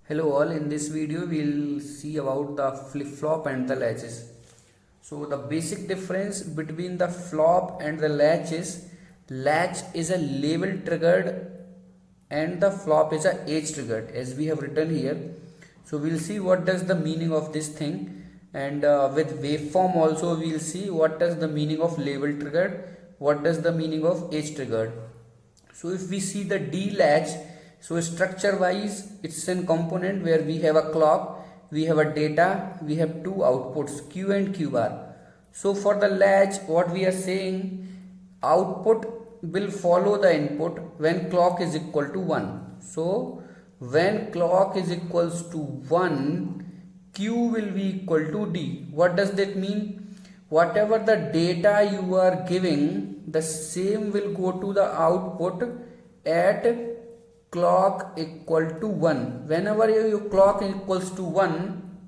Hello all, in this video we'll see about the flip-flop and the latches. So the basic difference between the flop and the latch is a label triggered and the flop is a age triggered as we have written here. So we'll see what does the meaning of this thing, and with waveform also we'll see what does the meaning of label triggered, what does the meaning of age triggered. So if we see the D latch, so structure wise it's a component where we have a clock, we have a data, we have two outputs Q and Q bar. So for the latch what we are saying, output will follow the input when clock is equal to 1. So when clock is equals to 1, Q will be equal to D. What does that mean? Whatever the data you are giving, the same will go to the output at clock equal to 1. Whenever your clock equals to 1,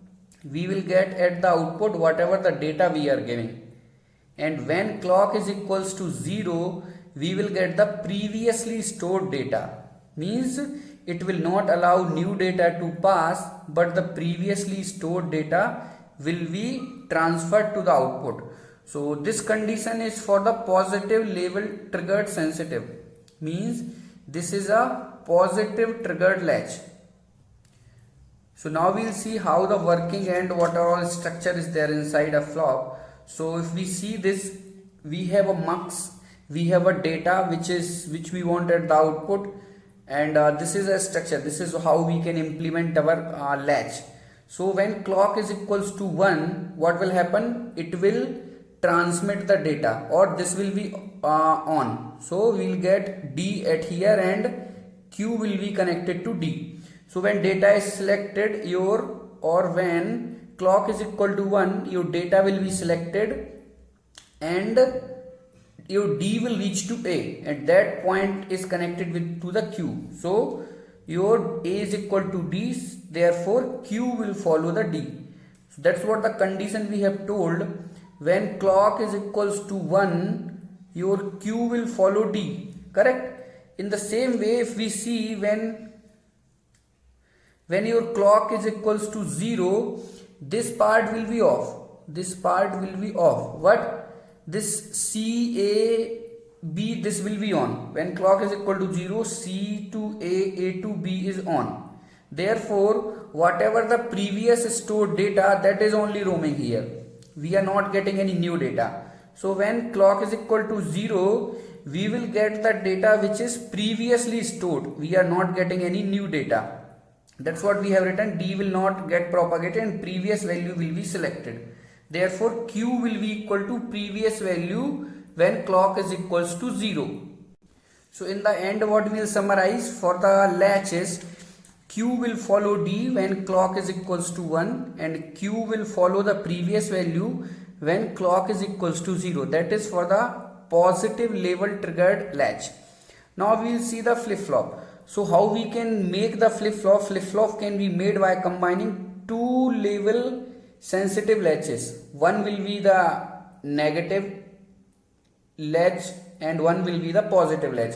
we will get at the output whatever the data we are giving. And when clock is equals to 0, we will get the previously stored data. Means it will not allow new data to pass, but the previously stored data will be transferred to the output. So this condition is for the positive label triggered sensitive. Means this is a positive triggered latch. So now we'll see how the working and what all structure is there inside a flop. So if we see this, we have a mux, we have a data which we want at the output, and this is a structure. This is how we can implement our latch. So when clock is equals to 1, what will happen? It will transmit the data, or this will be on. So we will get D at here and Q will be connected to D. So when data is selected, when clock is equal to 1, your data will be selected and your D will reach to A. At that point is connected to the Q. So your A is equal to D, therefore Q will follow the D. So that's what the condition we have told. When clock is equals to 1, your Q will follow D. Correct? In the same way, if we see when your clock is equals to 0, this part will be off. This part will be off. What? This C, A, B, this will be on. When clock is equal to 0, C to A to B is on. Therefore, whatever the previous stored data, that is only roaming here. We are not getting any new data. So when clock is equal to 0, we will get the data which is previously stored. We are not getting any new data. That's what we have written. D will not get propagated and previous value will be selected. Therefore, Q will be equal to previous value when clock is equals to 0. So in the end, what we will summarize for the latches, Q will follow D when clock is equals to 1 and Q will follow the previous value when clock is equals to 0. That is for the positive label triggered latch. Now we will see the flip-flop. So how we can make the flip-flop? Flip-flop can be made by combining two label sensitive latches. One will be the negative latch and one will be the positive latch.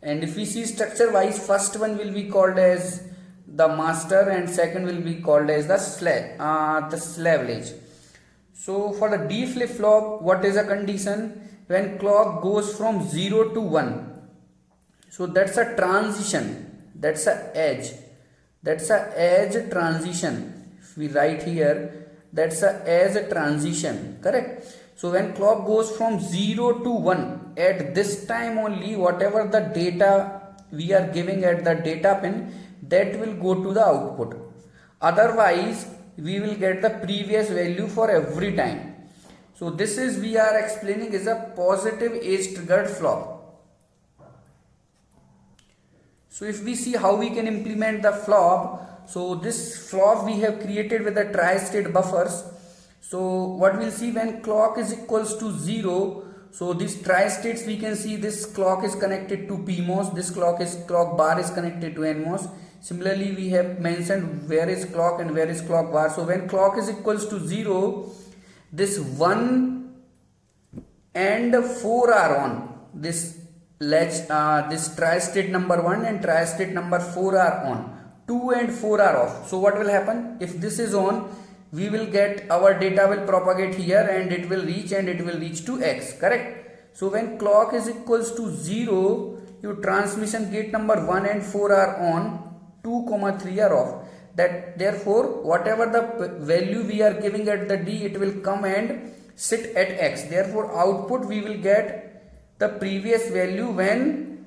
And if we see structure wise, first one will be called as the master and second will be called as the slave latch. So for the D flip-flop, what is a condition? When clock goes from 0 to 1. So that's a transition. That's a edge. That's a edge transition. If we write here, that's a edge transition. Correct? So when clock goes from 0 to 1, at this time only whatever the data we are giving at the data pin, that will go to the output. Otherwise, we will get the previous value for every time. So this is we are explaining is a positive age triggered flop. So if we see how we can implement the flop, so this flop we have created with the tri-state buffers. So what we'll see when clock is equals to 0, so these tri-states we can see this clock is connected to PMOS, this clock bar is connected to NMOS. Similarly, we have mentioned where is clock and where is clock bar. So when clock is equals to 0, this 1 and 4 are on. This latch, this tri-state number 1 and tri-state number 4 are on. 2 and 4 are off. So what will happen? If this is on, we will get our data will propagate here and it will reach to X, correct? So when clock is equals to 0, your transmission gate number 1 and 4 are on, 2, 3 are off. That therefore whatever the value we are giving at the D, it will come and sit at X. Therefore output we will get the previous value when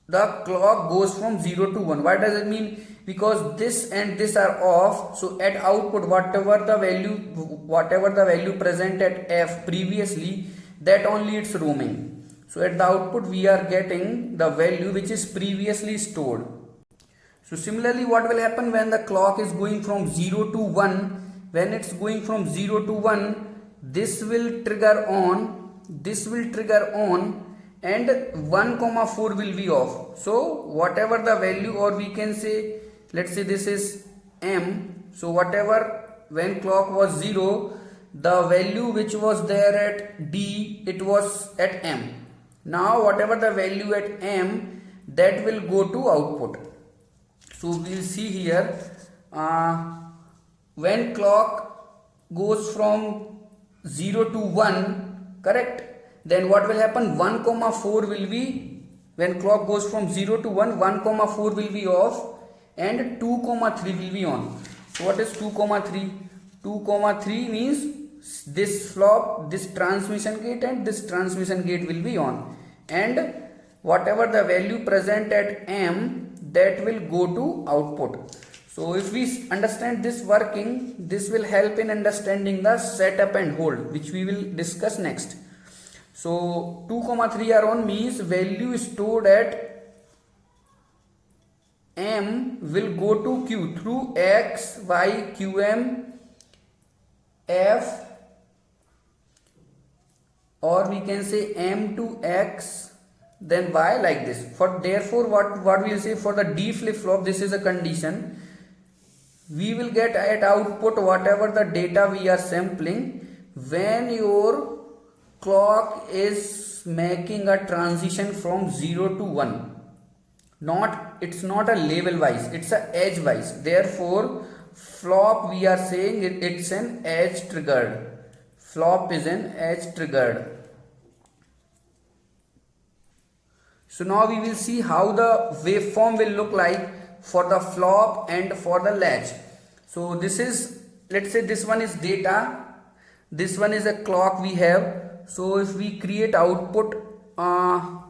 the clock goes from 0 to 1. What does it mean? Because this and this are off, so at output whatever the value present at F previously, that only it's roaming. So at the output we are getting the value which is previously stored. So similarly, what will happen when the clock is going from 0 to 1? When it's going from 0 to 1, this will trigger on, and 1, 4 will be off. So whatever the value, or we can say, let's say this is M. So whatever, when clock was 0, the value which was there at D, it was at M. Now whatever the value at M, that will go to output. So we'll see here, when clock goes from 0 to 1, correct? Then what will happen? 1, 4 will be, when clock goes from 0 to 1, 1, 4 will be off and 2, 3 will be on. So what is 2, 3? 2, 3 means this flop, this transmission gate and this transmission gate will be on. And whatever the value present at M, that will go to output. So if we understand this working, this will help in understanding the setup and hold, which we will discuss next. So 2, 3 are on means value stored at M will go to Q through X, Y, QM, F, or we can say M to X, then Y, like this. For therefore what we will say, for the D flip flop, this is a condition. We will get at output whatever the data we are sampling when your clock is making a transition from 0 to 1. It's not a level wise, it's a edge wise. Therefore flop, we are saying it's an edge triggered. Flop is an edge triggered. So now we will see how the waveform will look like for the flop and for the latch. So this is, let's say this one is data, this one is a clock we have. So if we create output, for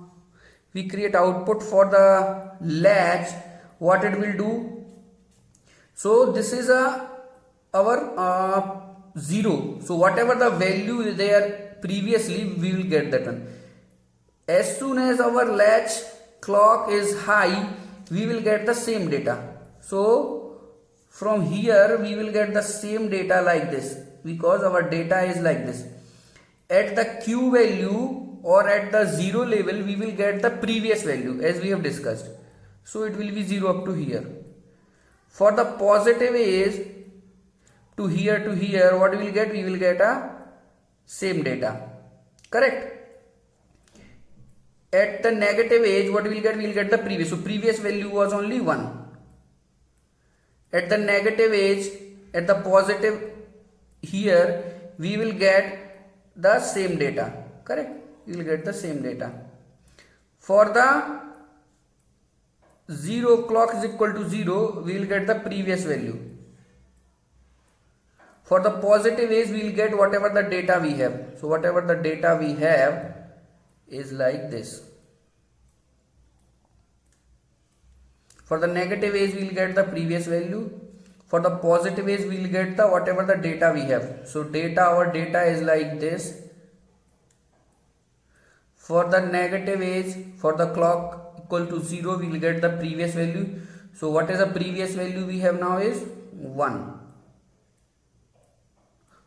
the latch, what it will do? So this is our 0. So whatever the value is there previously, we will get that one. As soon as our latch clock is high, we will get the same data. So from here we will get the same data like this, because our data is like this. At the Q value or at the 0 level, we will get the previous value as we have discussed. So it will be 0 up to here. For the positive edge to here, what we will get? We will get a same data, correct? At the negative edge, what we will get? We will get the previous. So previous value was only 1. At the negative edge, at the positive here, we will get the same data, correct? We will get the same data. For the 0, clock is equal to 0, we will get the previous value. For the positive edge, we will get whatever the data we have. So whatever the data we have is like this. For the negative edge, we will get the previous value. For the positive edge, we will get the whatever the data we have. So our data is like this. For the negative edge, for the clock equal to 0, we will get the previous value. So what is the previous value we have now is 1.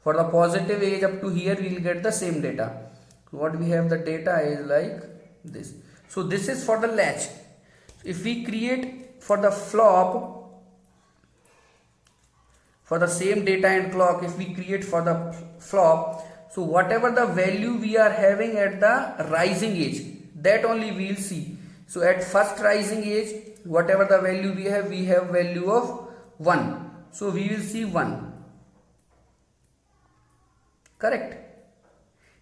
For the positive edge up to here, we will get the same data. What we have, the data is like this. So this is for the latch. If we create for the flop, for the same data and clock, if we create for the flop, so whatever the value we are having at the rising edge, that only we will see. So at first rising edge, whatever the value we have value of 1, so we will see 1, correct,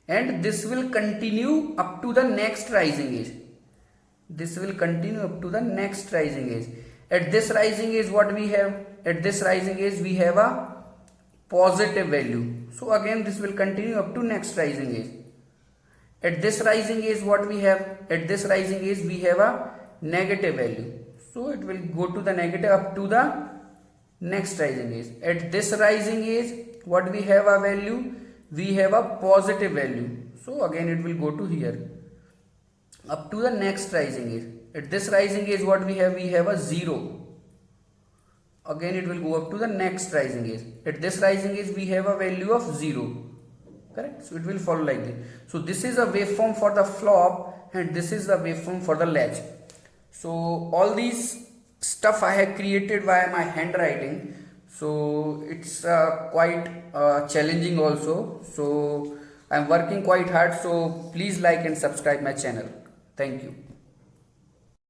and this will continue up to the next rising edge. This will continue up to the next rising edge. At this rising edge, what we have? At this rising edge, we have a positive value. So again, this will continue up to next rising edge. At this rising edge, what we have? At this rising edge, we have a negative value. So it will go to the negative up to the next rising edge. At this rising edge, what we have a value? We have a positive value. So again, it will go to here up to the next rising edge. At this rising edge, what we have? We have a 0. Again, it will go up to the next rising edge. At this rising edge, we have a value of 0. Correct? So it will follow like this. So this is a waveform for the flop and this is the waveform for the latch. So all these stuff I have created via my handwriting. So it's quite challenging also. So I'm working quite hard. So please like and subscribe my channel. Thank you.